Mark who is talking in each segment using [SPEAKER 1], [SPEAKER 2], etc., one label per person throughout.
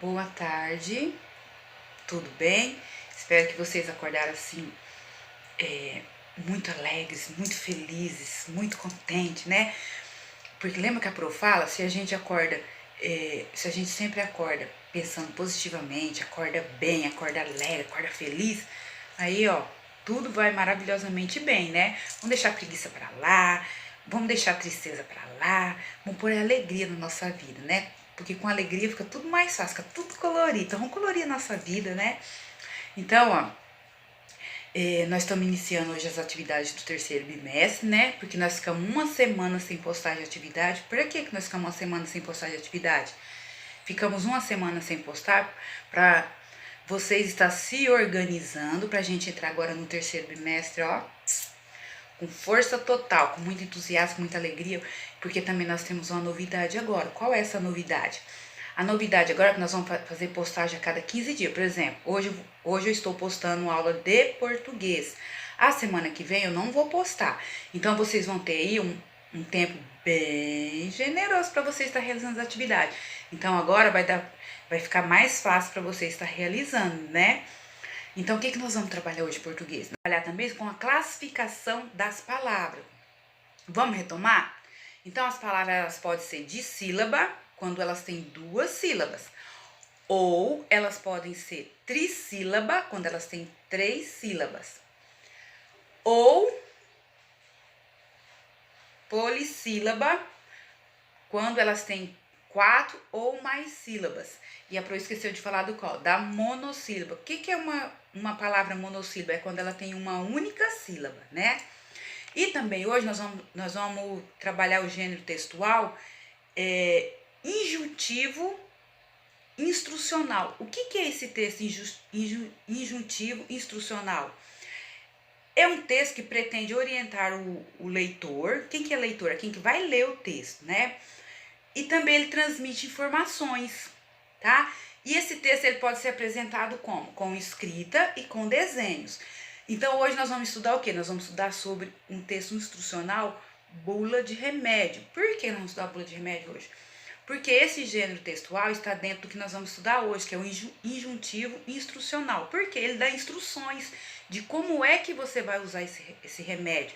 [SPEAKER 1] Boa tarde, tudo bem? Espero que vocês acordaram assim, muito alegres, muito felizes, muito contentes, né? Porque lembra que a Pro fala, se a gente acorda, se a gente sempre acorda pensando positivamente, acorda bem, acorda alegre, acorda feliz, aí ó, tudo vai maravilhosamente bem, né? Vamos deixar a preguiça pra lá, vamos deixar a tristeza pra lá, vamos pôr alegria na nossa vida, né? Porque com alegria fica tudo mais fácil, fica tudo colorido. Então vamos colorir a nossa vida, né? Então, ó, nós estamos iniciando hoje as atividades do terceiro bimestre, né? Porque nós ficamos uma semana sem postar de atividade. Por que nós ficamos uma semana sem postar de atividade? Ficamos uma semana sem postar para vocês estar se organizando para a gente entrar agora no terceiro bimestre, ó, com força total, com muito entusiasmo, com muita alegria, porque também nós temos uma novidade agora. Qual é essa novidade? A novidade agora é que nós vamos fazer postagem a cada 15 dias. Por exemplo, hoje eu estou postando aula de português. A semana que vem eu não vou postar. Então vocês vão ter aí um tempo bem generoso para você estar realizando as atividades. Então agora vai ficar mais fácil para você estar realizando, né? Então, o que nós vamos trabalhar hoje em português? Trabalhar também com a classificação das palavras. Vamos retomar? Então, as palavras elas podem ser de sílaba, quando elas têm duas sílabas. Ou elas podem ser trissílaba, quando elas têm três sílabas. Ou polissílaba, quando elas têm 4 ou mais sílabas. E a Pro esqueceu de falar do qual? Da monossílaba. O que é uma palavra monossílaba? É quando ela tem uma única sílaba, né? E também hoje nós vamos trabalhar o gênero textual injuntivo instrucional. O que é esse texto injuntivo instrucional? É um texto que pretende orientar o leitor. Quem que é leitor? É quem que vai ler o texto, né? E também ele transmite informações, tá? E esse texto ele pode ser apresentado como? Com escrita e com desenhos. Então hoje nós vamos estudar o quê? Nós vamos estudar sobre um texto instrucional, bula de remédio. Por que nós vamos estudar bula de remédio hoje? Porque esse gênero textual está dentro do que nós vamos estudar hoje, que é o injuntivo instrucional. Porque ele dá instruções de como é que você vai usar esse remédio.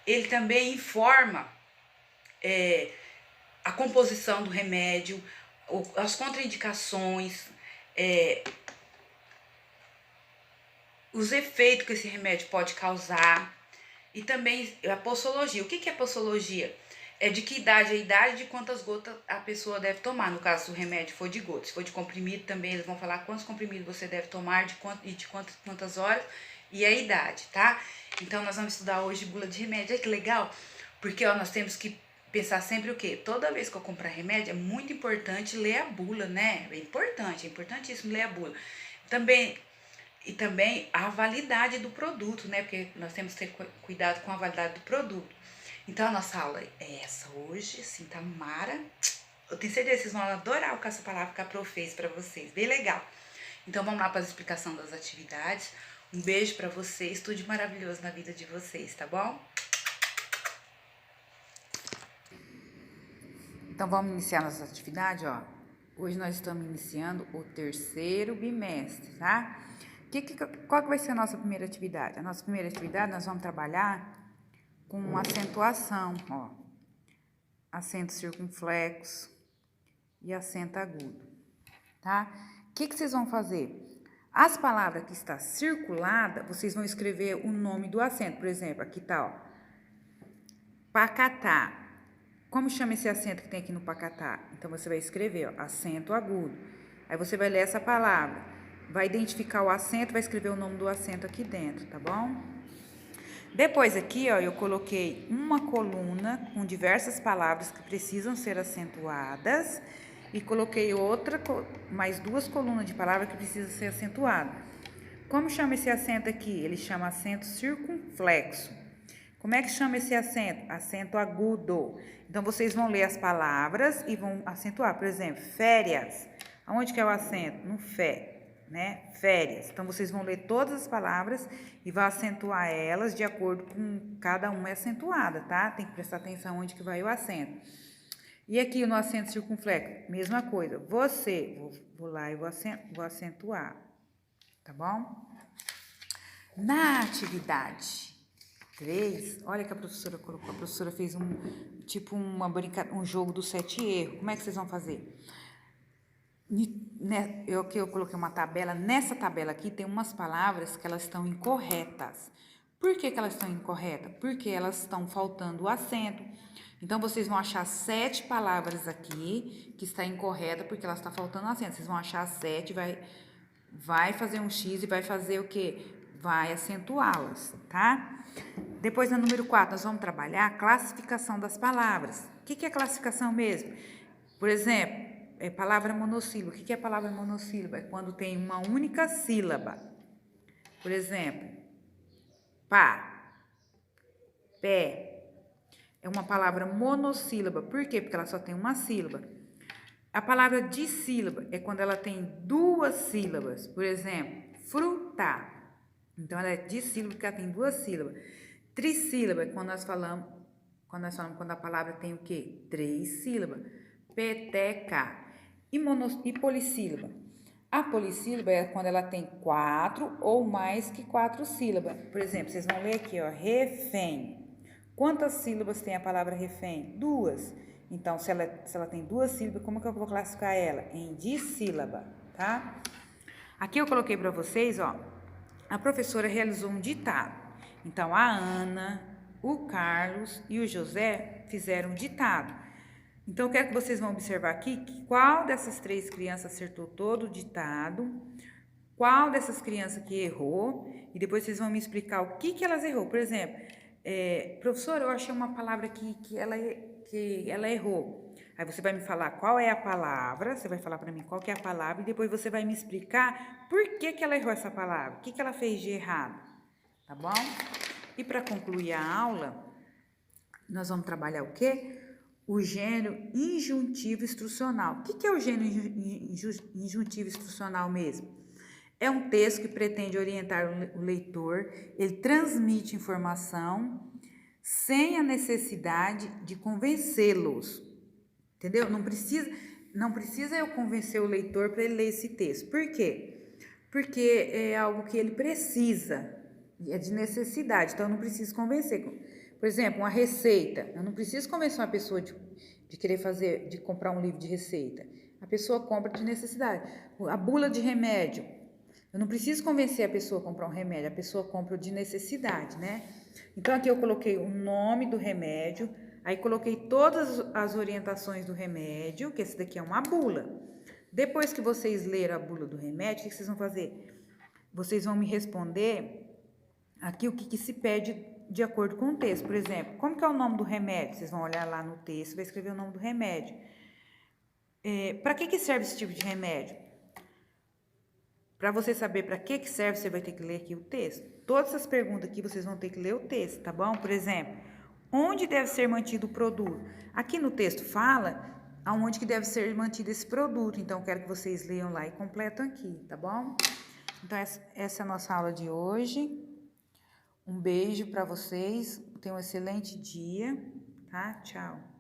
[SPEAKER 1] Ele também informa a composição do remédio, as contraindicações, os efeitos que esse remédio pode causar e também a posologia. O que é posologia? É de que idade a idade, de quantas gotas a pessoa deve tomar. No caso, se o remédio for de gotas, se for de comprimido, também eles vão falar quantos comprimidos você deve tomar e de quantas horas e a idade, tá? Então, nós vamos estudar hoje bula de remédio. Olha que legal, porque ó, nós temos que pensar sempre o quê? Toda vez que eu comprar remédio, é muito importante ler a bula, né? É importantíssimo ler a bula. Também a validade do produto, né? Porque nós temos que ter cuidado com a validade do produto. Então, a nossa aula é essa hoje, assim, tá mara. Eu tenho certeza que vocês vão adorar o que essa palavra que a Pro fez pra vocês, bem legal. Então, vamos lá para a explicação das atividades. Um beijo pra vocês, tudo de maravilhoso na vida de vocês, tá bom? Então, vamos iniciar nossa atividade, ó. Hoje nós estamos iniciando o terceiro bimestre, tá? Qual que vai ser a nossa primeira atividade? A nossa primeira atividade, nós vamos trabalhar com acentuação, ó. Acento circunflexo e acento agudo, tá? O que vocês vão fazer? As palavras que está circulada, vocês vão escrever o nome do acento. Por exemplo, aqui tá, ó. Pacatá. Como chama esse acento que tem aqui no pacatá? Então, você vai escrever, ó, acento agudo. Aí, você vai ler essa palavra. Vai identificar o acento, vai escrever o nome do acento aqui dentro, tá bom? Depois aqui, ó, eu coloquei uma coluna com diversas palavras que precisam ser acentuadas e coloquei mais duas colunas de palavras que precisam ser acentuadas. Como chama esse acento aqui? Ele chama acento circunflexo. Como é que chama esse acento? Acento agudo. Então, vocês vão ler as palavras e vão acentuar. Por exemplo, férias. Aonde que é o acento? No fé. Né? Férias. Então, vocês vão ler todas as palavras e vão acentuar elas de acordo com cada uma é acentuada, tá? Tem que prestar atenção onde que vai o acento. E aqui no acento circunflexo, mesma coisa. Você, vou lá e vou acentuar, tá bom? Na atividade 3, olha que a professora colocou. A professora fez um jogo dos 7 erros. Como é que vocês vão fazer? Eu coloquei uma tabela. Nessa tabela aqui tem umas palavras que elas estão incorretas. Por que elas estão incorretas? Porque elas estão faltando o acento. Então, vocês vão achar 7 palavras aqui que está incorreta porque elas estão faltando o acento. Vocês vão achar 7, vai fazer um X e vai fazer o quê? Vai acentuá-las, tá? Depois, no número 4, nós vamos trabalhar a classificação das palavras. O que é classificação mesmo? Por exemplo, palavra monossílaba. O que é palavra monossílaba? É quando tem uma única sílaba. Por exemplo, pá, pé. É uma palavra monossílaba. Por quê? Porque ela só tem uma sílaba. A palavra dissílaba é quando ela tem 2 sílabas. Por exemplo, frutar. Então, ela é dissílaba porque ela tem 2 sílabas. Trissílaba é quando nós falamos quando a palavra tem o quê? 3 sílabas. Peteca. E polissílaba. A polissílaba é quando ela tem 4 ou mais que 4 sílabas. Por exemplo, vocês vão ler aqui, ó, refém. Quantas sílabas tem a palavra refém? 2. Então, se ela tem 2 sílabas, como que eu vou classificar ela? Em dissílaba, tá? Aqui eu coloquei para vocês, ó, a professora realizou um ditado. Então, a Ana, o Carlos e o José fizeram um ditado. Então, eu quero que vocês vão observar aqui qual dessas 3 crianças acertou todo o ditado, qual dessas crianças que errou, e depois vocês vão me explicar o que elas errou. Por exemplo, professora, eu achei uma palavra que ela errou. Aí você vai me falar qual é a palavra, você vai falar para mim qual que é a palavra, e depois você vai me explicar por que ela errou essa palavra, o que ela fez de errado, tá bom? E para concluir a aula, nós vamos trabalhar o quê? O gênero injuntivo instrucional. O que é o gênero injuntivo instrucional mesmo? É um texto que pretende orientar o leitor, ele transmite informação sem a necessidade de convencê-los, entendeu? Não precisa eu convencer o leitor para ele ler esse texto. Por quê? Porque é algo que ele precisa, é de necessidade, então eu não preciso convencer. Por exemplo, uma receita. Eu não preciso convencer uma pessoa de querer de comprar um livro de receita. A pessoa compra de necessidade. A bula de remédio. Eu não preciso convencer a pessoa a comprar um remédio. A pessoa compra de necessidade, né? Então, aqui eu coloquei o nome do remédio. Aí, coloquei todas as orientações do remédio, que esse daqui é uma bula. Depois que vocês leram a bula do remédio, o que vocês vão fazer? Vocês vão me responder aqui o que se pede de acordo com o texto. Por exemplo, como que é o nome do remédio? Vocês vão olhar lá no texto, vai escrever o nome do remédio. Para que serve esse tipo de remédio? Para você saber para que serve, você vai ter que ler aqui o texto. Todas essas perguntas aqui, vocês vão ter que ler o texto, tá bom? Por exemplo, onde deve ser mantido o produto? Aqui no texto fala aonde que deve ser mantido esse produto. Então, eu quero que vocês leiam lá e completam aqui, tá bom? Então, essa é a nossa aula de hoje. Um beijo para vocês, tenham um excelente dia, tá? Tchau.